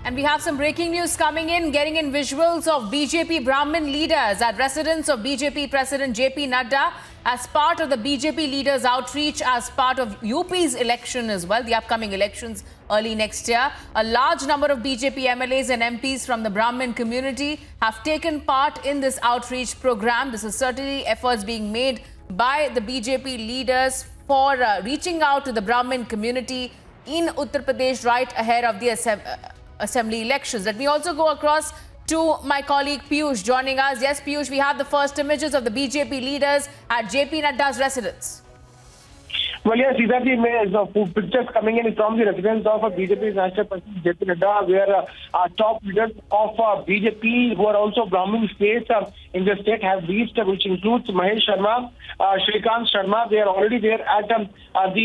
And we have some breaking news coming in, getting in visuals of BJP Brahmin leaders at residence of BJP President JP Nadda as part of the BJP leaders outreach as part of UP's election as well, the upcoming elections early next year. A large number of BJP MLAs and MPs from the Brahmin community have taken part in this outreach program. This is certainly efforts being made by the BJP leaders for reaching out to the Brahmin community in Uttar Pradesh right ahead of the assembly elections. Let me also go across to my colleague Piyush joining us. Yes, Piyush, we have the first images of the BJP leaders at JP Nadda's residence. Well, yes, exactly. The pictures coming in from the residence of BJP's National President JP Nadda, where top leaders of BJP, who are also Brahmin states in the state, have reached, which includes Mahesh Sharma, Shrikant Sharma. They are already there at the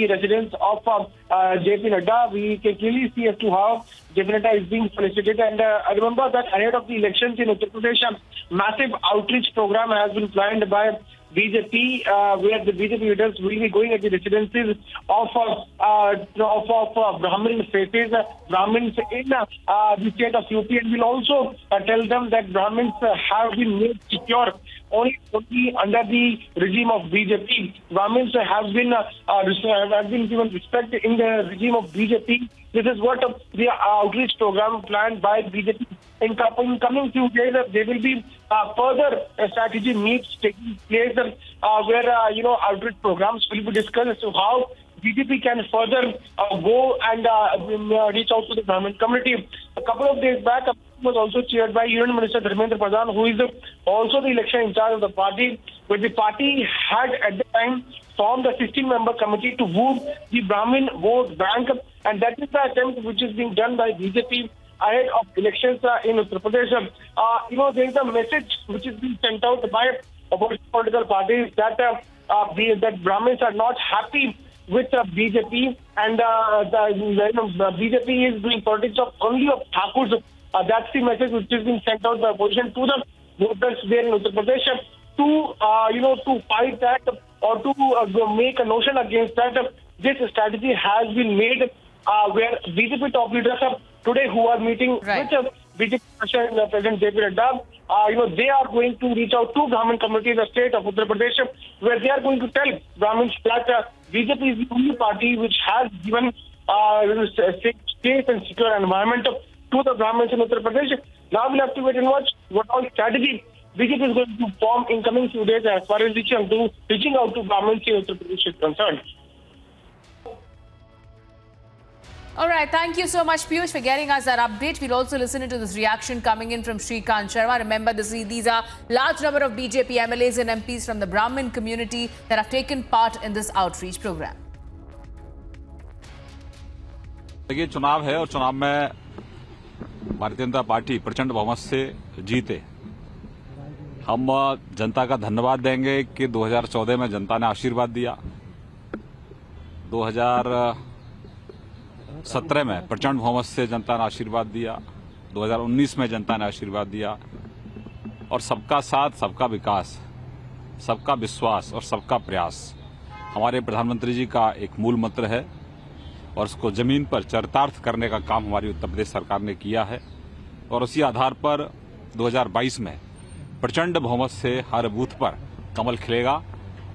residence of JP Nadda. We can clearly see as to how JP Nadda is being solicited. And I remember that ahead of the elections in Uttar Pradesh, a massive outreach program has been planned by BJP, where the BJP leaders will be going at the residences of Brahmin faces, Brahmins in the state of UP, and will also tell them that Brahmins have been made secure only under the regime of BJP. Brahmins have been given respect in the regime of BJP. This is what the outreach program planned by BJP. In coming few days, there will be further strategy meets taking place where outreach programs will be discussed as to how BJP can further go and reach out to the Brahmin community. A couple of days back, was also chaired by Union Minister Dharmendra Pradhan, who is also the election in charge of the party, where the party had at the time formed a 16-member committee to move the Brahmin vote bank, and that is the attempt which is being done by BJP ahead of elections in Uttar Pradesh. There is a message which is being sent out by political parties that that Brahmins are not happy with BJP, and the BJP is doing politics only of Thakurs. That's the message which is being sent out by opposition to the voters there in Uttar Pradesh to fight that or to make a notion against that. This strategy has been made where BJP top leaders today who are meeting with BJP President JP Nadda, they are going to reach out to Brahmin community in the state of Uttar Pradesh, where they are going to tell Brahmins that BJP is the only party which has given safe and secure environment to the Brahmins in Uttar Pradesh. Now we'll have to wait and watch what all strategy BJP is going to form in coming few days as far as reaching out to Brahmins in Uttar Pradesh is concerned. All right, thank you so much, Piyush, for getting us that update. We'll also listen to this reaction coming in from Shrikant Sharma. Remember, these are large number of BJP MLAs and MPs from the Brahmin community that have taken part in this outreach program. देखिए, चुनाव है और चुनाव में Bharatiya Janata party प्रचंड बहुमत से जीते। हम जनता का धन्यवाद देंगे कि 2014 में जनता ने आशीर्वाद दिया, 2017 में प्रचंड बहुमत से जनता ने आशीर्वाद दिया, 2019 में जनता ने आशीर्वाद दिया, और सबका साथ, सबका विकास, सबका विश्वास और सबका प्रयास हमारे प्रधानमंत्री जी का एक मूल मंत्र है, और उसको जमीन पर चरितार्थ करने का काम हमारी उत्तर प्रदेश सरकार ने किया है। और उसी आधार पर 2022 में प्रचंड बहुमत से हर बूथ पर कमल खिलेगा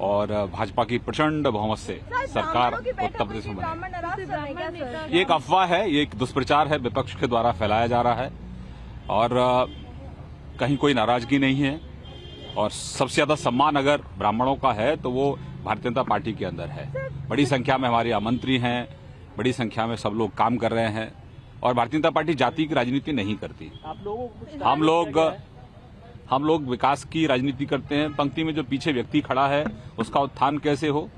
और भाजपा की प्रचंड बहुमत से सरकार उत्तर प्रदेश में बनेगी। ये एक अफवाह है, ये एक दुष्प्रचार है, विपक्ष के द्वारा फैलाया जा रहा है, और कहीं कोई नाराजगी नहीं है। और सबसे ज्यादा सम्मान अगर ब्राह्मणों का है तो वो भारतीय जनता पार्टी के अंदर है। बड़ी संख्या में हमारे मंत्री हैं, बड़ी संख्या में सब लोग काम कर रहे हैं, और भारतीय जनता पार्टी जाति की राजनीति नहीं करती। हम लोग विकास की राजनीति करते हैं। पंक्ति में जो पीछे व्यक्ति खड़ा है उसका उत्थान कैसे हो,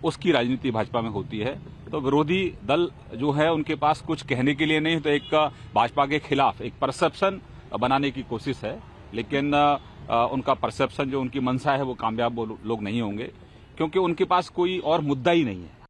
उसकी राजनीति भाजपा में होती है। तो विरोधी दल जो है उनके पास कुछ कहने के लिए नहीं, तो एक भाजपा के खिलाफ एक परसेप्शन बनाने की कोशिश है, लेकिन उनका परसेप्शन जो उनकी मंशा है वो कामयाब लोग नहीं होंगे, क्योंकि उनके पास कोई और मुद्दा ही नहीं है।